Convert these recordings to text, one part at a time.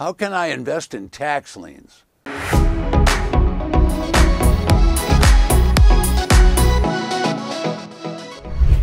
How can I invest in tax liens?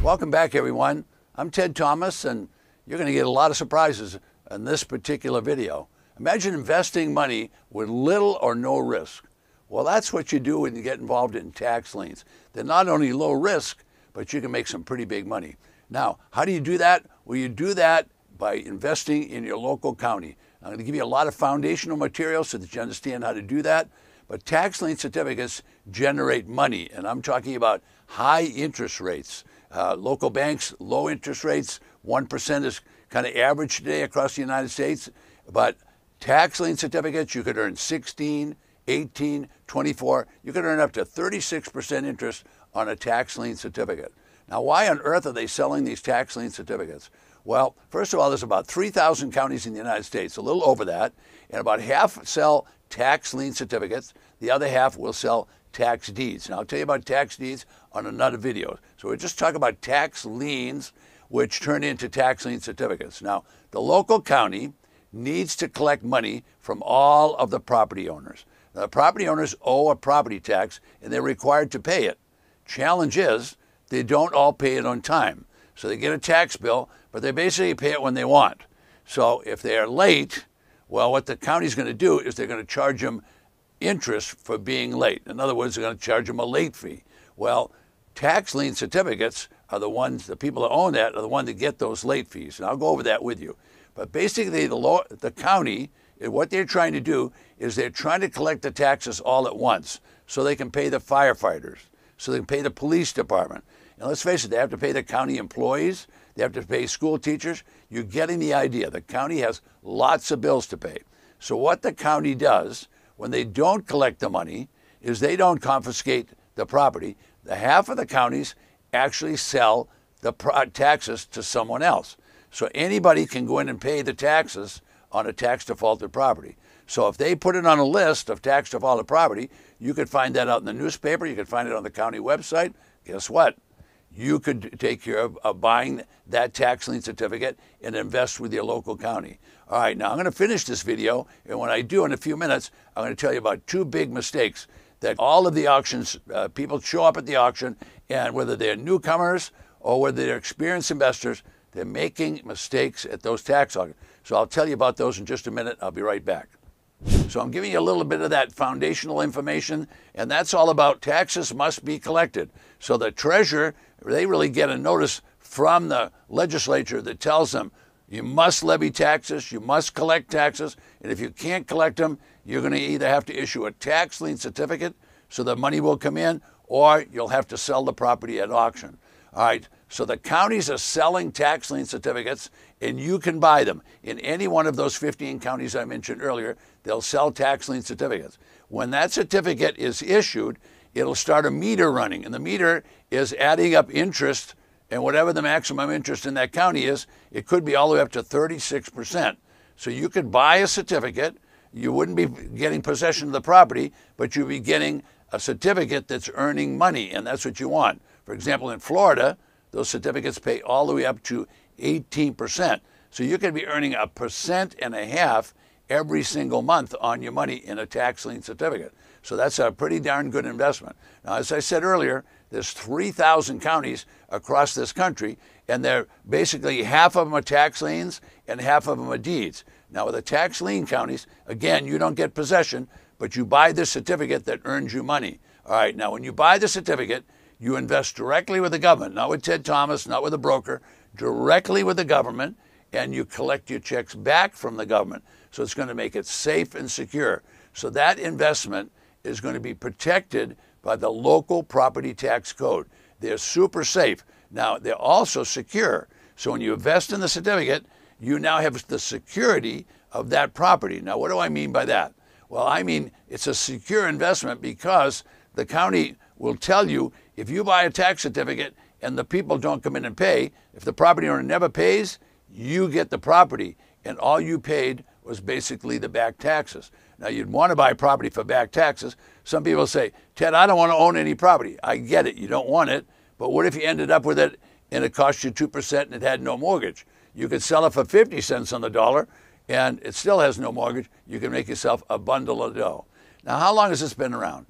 Welcome back, everyone. I'm Ted Thomas, and you're going to get a lot of surprises in this particular video. Imagine investing money with little or no risk. Well, that's what you do when you get involved in tax liens. They're not only low risk, but you can make some pretty big money. Now, how do you do that? Well, you do that by investing in your local county. I'm going to give you a lot of foundational material so that you understand how to do that. But tax lien certificates generate money, and I'm talking about high interest rates. Local banks, low interest rates, 1% is kind of average today across the United States. But tax lien certificates, you could earn 16, 18, 24. You could earn up to 36% interest on a tax lien certificate. Now, why on earth are they selling these tax lien certificates? Well, first of all, there's about 3,000 counties in the United States, a little over that, and about half sell tax lien certificates. The other half will sell tax deeds. Now, I'll tell you about tax deeds on another video. So we're just talking about tax liens, which turn into tax lien certificates. Now, the local county needs to collect money from all of the property owners. Now, the property owners owe a property tax, and they're required to pay it. Challenge is they don't all pay it on time. So they get a tax bill, but they basically pay it when they want. So if they're late, well, what the county's going to do is they're going to charge them interest for being late. In other words, they're going to charge them a late fee. Well, tax lien certificates are the ones, the people that own that are the ones that get those late fees. And I'll go over that with you. But basically, the county, what they're trying to do is they're trying to collect the taxes all at once so they can pay the firefighters, so they can pay the police department. And let's face it, they have to pay the county employees. They have to pay school teachers. You're getting the idea. The county has lots of bills to pay. So what the county does when they don't collect the money is they don't confiscate the property. The half of the counties actually sell the taxes to someone else. So anybody can go in and pay the taxes on a tax defaulted property. So if they put it on a list of tax defaulted property, you could find that out in the newspaper. You could find it on the county website. Guess what? You could take care of buying that tax lien certificate and invest with your local county. All right, now I'm going to finish this video, and when I do in a few minutes, I'm going to tell you about two big mistakes that all of the auctions, people show up at the auction, and whether they're newcomers or whether they're experienced investors, they're making mistakes at those tax auctions. So I'll tell you about those in just a minute. I'll be right back. So I'm giving you a little bit of that foundational information, and that's all about taxes must be collected. So the treasurer, they really get a notice from the legislature that tells them you must levy taxes, you must collect taxes, and if you can't collect them, you're going to either have to issue a tax lien certificate so the money will come in, or you'll have to sell the property at auction. All right, so the counties are selling tax lien certificates, and you can buy them. In any one of those 15 counties I mentioned earlier, they'll sell tax lien certificates. When that certificate is issued, it'll start a meter running, and the meter is adding up interest, and whatever the maximum interest in that county is, it could be all the way up to 36%. So you could buy a certificate. You wouldn't be getting possession of the property, but you'd be getting a certificate that's earning money, and that's what you want. For example, in Florida, those certificates pay all the way up to 18%. So you could be earning 1.5% every single month on your money in a tax lien certificate. So that's a pretty darn good investment. Now, as I said earlier, there's 3,000 counties across this country, and they're basically half of them are tax liens and half of them are deeds. Now, with the tax lien counties, again, you don't get possession, but you buy the certificate that earns you money. All right, now when you buy the certificate, you invest directly with the government, not with Ted Thomas, not with a broker, directly with the government, and you collect your checks back from the government. So it's going to make it safe and secure. So that investment is going to be protected by the local property tax code. They're super safe. Now, they're also secure. So when you invest in the certificate, you now have the security of that property. Now, what do I mean by that? Well, I mean it's a secure investment because the county will tell you if you buy a tax certificate and the people don't come in and pay, if the property owner never pays, you get the property, and all you paid was basically the back taxes. Now, you'd want to buy property for back taxes. Some people say, Ted, I don't want to own any property. I get it. You don't want it. But what if you ended up with it and it cost you 2% and it had no mortgage? You could sell it for 50 cents on the dollar, and it still has no mortgage, you can make yourself a bundle of dough. Now, how long has this been around?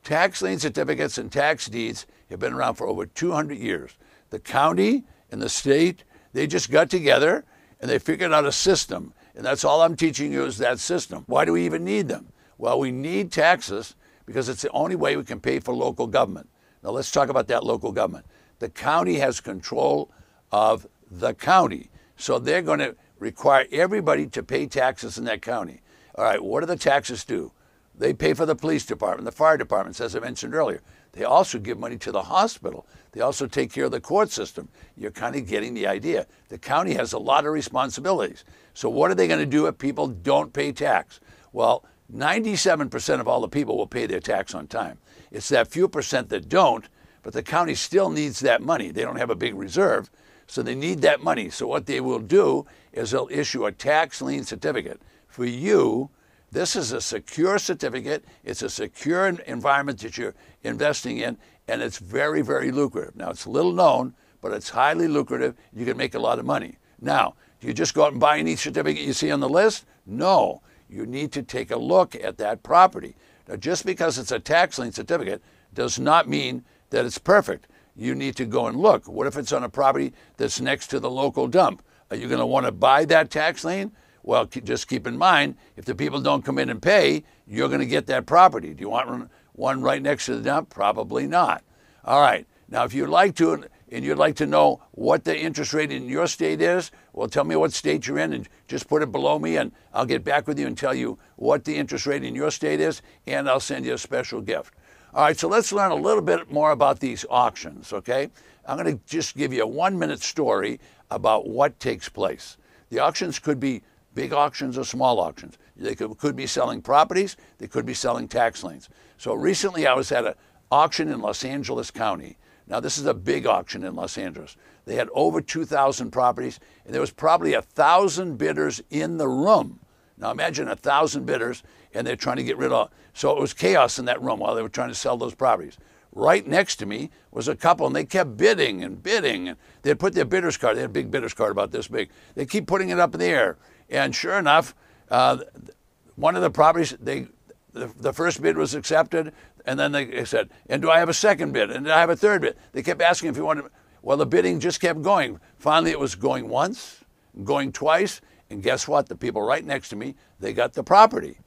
Tax lien certificates and tax deeds have been around for over 200 years. The county and the state, they just got together and they figured out a system. And that's all I'm teaching you is that system. Why do we even need them? Well, we need taxes because it's the only way we can pay for local government. Now, let's talk about that local government. The county has control of the county. So they're going to require everybody to pay taxes in that county. All right, what do the taxes do? They pay for the police department, the fire departments, as I mentioned earlier. They also give money to the hospital. They also take care of the court system. You're kind of getting the idea. The county has a lot of responsibilities. So what are they going to do if people don't pay tax? Well, 97% of all the people will pay their tax on time. It's that few percent that don't, but the county still needs that money. They don't have a big reserve, so they need that money. So what they will do is they'll issue a tax lien certificate for you. This is a secure certificate. It's a secure environment that you're investing in, and it's very, very lucrative. Now, it's little known, but it's highly lucrative. You can make a lot of money. Now, do you just go out and buy any certificate you see on the list? No. You need to take a look at that property. Now, just because it's a tax lien certificate does not mean that it's perfect. You need to go and look. What if it's on a property that's next to the local dump? Are you going to want to buy that tax lien? Well, just keep in mind, if the people don't come in and pay, you're going to get that property. Do you want one right next to the dump? Probably not. All right. Now, if you'd like to, and you'd like to know what the interest rate in your state is, well, tell me what state you're in and just put it below me, and I'll get back with you and tell you what the interest rate in your state is, and I'll send you a special gift. All right, so let's learn a little bit more about these auctions, okay? I'm going to just give you a 1-minute story about what takes place. The auctions could be big auctions or small auctions. They could be selling properties. They could be selling tax liens. So recently I was at an auction in Los Angeles County. Now, this is a big auction in Los Angeles. They had over 2,000 properties, and there was probably 1,000 bidders in the room. Now, imagine 1,000 bidders, and they're trying to get rid of. So it was chaos in that room while they were trying to sell those properties. Right next to me was a couple, and they kept bidding and bidding. And they'd put their bidder's card. They had a big bidder's card about this big. They keep putting it up in the air. And sure enough, one of the properties, the first bid was accepted, and then they said, and do I have a second bid? And do I have a third bid? They kept asking if you wanted. Well, the bidding just kept going. Finally, it was going once, going twice, and guess what? The people right next to me, they got the property.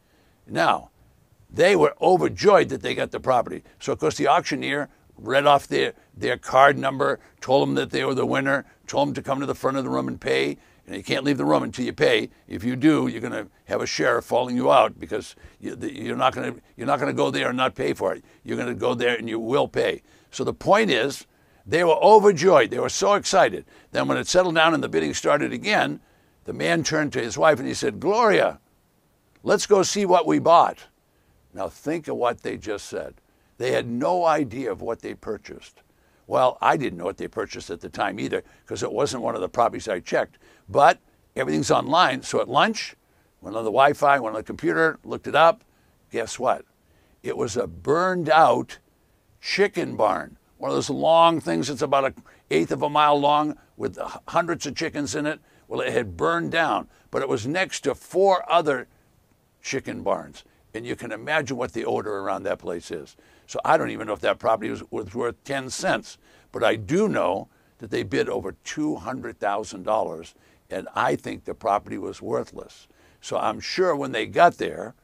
Now, they were overjoyed that they got the property. So, of course, the auctioneer read off their card number, told them that they were the winner, told them to come to the front of the room and pay. And you can't leave the room until you pay. If you do, you're going to have a sheriff following you out because you're not going to go there and not pay for it. You're going to go there and you will pay. So the point is, they were overjoyed. They were so excited. Then when it settled down and the bidding started again, the man turned to his wife and he said, Gloria, let's go see what we bought. Now think of what they just said. They had no idea of what they purchased. Well, I didn't know what they purchased at the time either because it wasn't one of the properties I checked. But everything's online. So at lunch, went on the Wi-Fi, went on the computer, looked it up. Guess what? It was a burned out chicken barn. One of those long things that's about 1/8 of a mile long with hundreds of chickens in it. Well, it had burned down, but it was next to 4 other chicken barns. And you can imagine what the odor around that place is. So I don't even know if that property was worth 10 cents. But I do know that they bid over $200,000, and I think the property was worthless. So I'm sure when they got there,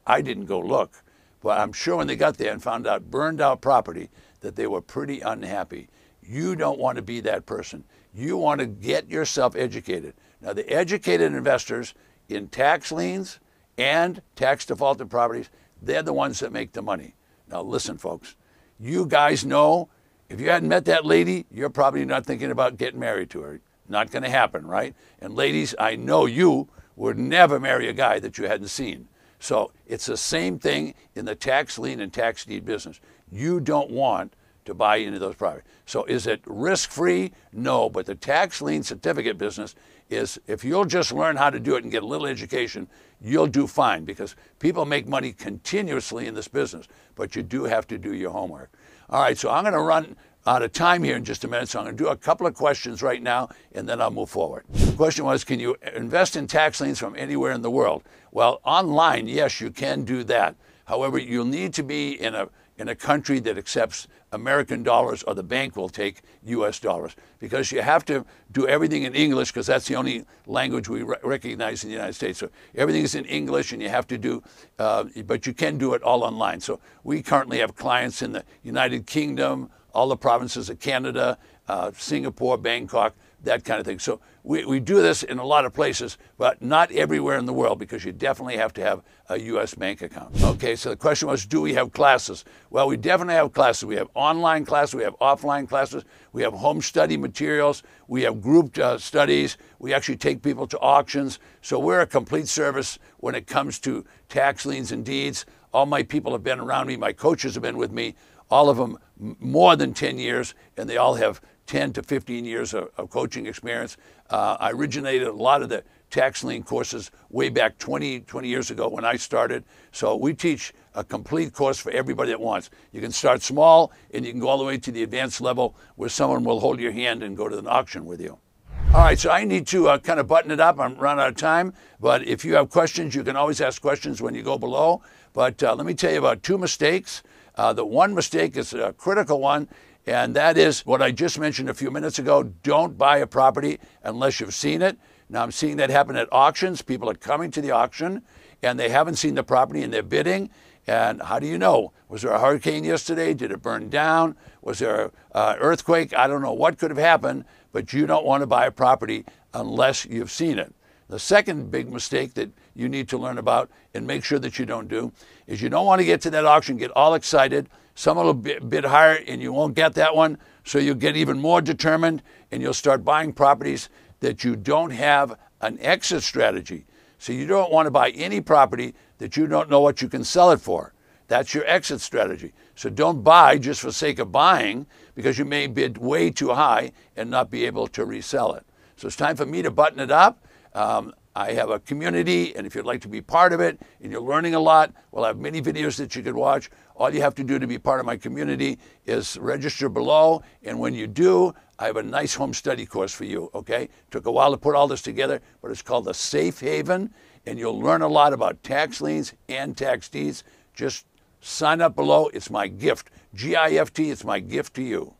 I didn't go look, but I'm sure when they got there and found out burned out property that they were pretty unhappy. You don't want to be that person. You want to get yourself educated. Now, the educated investors in tax liens and tax defaulted properties, they're the ones that make the money. Now, listen, folks, you guys know if you hadn't met that lady, you're probably not thinking about getting married to her. Not going to happen, right? And ladies, I know you would never marry a guy that you hadn't seen. So it's the same thing in the tax lien and tax deed business. You don't want to buy into those properties. So is it risk-free? No, but the tax lien certificate business is, if you'll just learn how to do it and get a little education, you'll do fine because people make money continuously in this business, but you do have to do your homework. All right, so I'm going to run out of time here in just a minute, so I'm going to do a couple of questions right now, and then I'll move forward. The question was, can you invest in tax liens from anywhere in the world? Well, online, yes, you can do that. However, you'll need to be in a country that accepts American dollars, or the bank will take U.S. dollars, because you have to do everything in English, because that's the only language we recognize in the United States. So everything is in English, and you have to do, but you can do it all online. So we currently have clients in the United Kingdom, all the provinces of Canada, Singapore, Bangkok, that kind of thing. So we do this in a lot of places, but not everywhere in the world, because you definitely have to have a U.S. bank account. Okay, so the question was, do we have classes? Well, we definitely have classes. We have online classes, we have offline classes, we have home study materials, we have group studies, we actually take people to auctions. So we're a complete service when it comes to tax liens and deeds. All my people have been around me, my coaches have been with me, all of them more than 10 years, and they all have 10 to 15 years of coaching experience. I originated a lot of the tax lien courses way back 20 years ago when I started. So we teach a complete course for everybody that wants. You can start small, and you can go all the way to the advanced level where someone will hold your hand and go to an auction with you. All right, so I need to kind of button it up. I'm running out of time, but if you have questions, you can always ask questions when you go below. But let me tell you about 2 mistakes. The one mistake is a critical one, and that is what I just mentioned a few minutes ago. Don't buy a property unless you've seen it. Now, I'm seeing that happen at auctions. People are coming to the auction, and they haven't seen the property, and they're bidding. And how do you know? Was there a hurricane yesterday? Did it burn down? Was there an earthquake? I don't know what could have happened, but you don't want to buy a property unless you've seen it. The second big mistake that you need to learn about and make sure that you don't do is you don't want to get to that auction, get all excited. Someone will bid higher and you won't get that one, so you'll get even more determined and you'll start buying properties that you don't have an exit strategy. So you don't want to buy any property that you don't know what you can sell it for. That's your exit strategy. So don't buy just for the sake of buying, because you may bid way too high and not be able to resell it. So it's time for me to button it up. I have a community, and if you'd like to be part of it and you're learning a lot, we'll have many videos that you can watch. All you have to do to be part of my community is register below, and when you do, I have a nice home study course for you, okay? Took a while to put all this together, but it's called the Safe Haven, and you'll learn a lot about tax liens and tax deeds. Just sign up below. It's my gift. GIFT, it's my gift to you.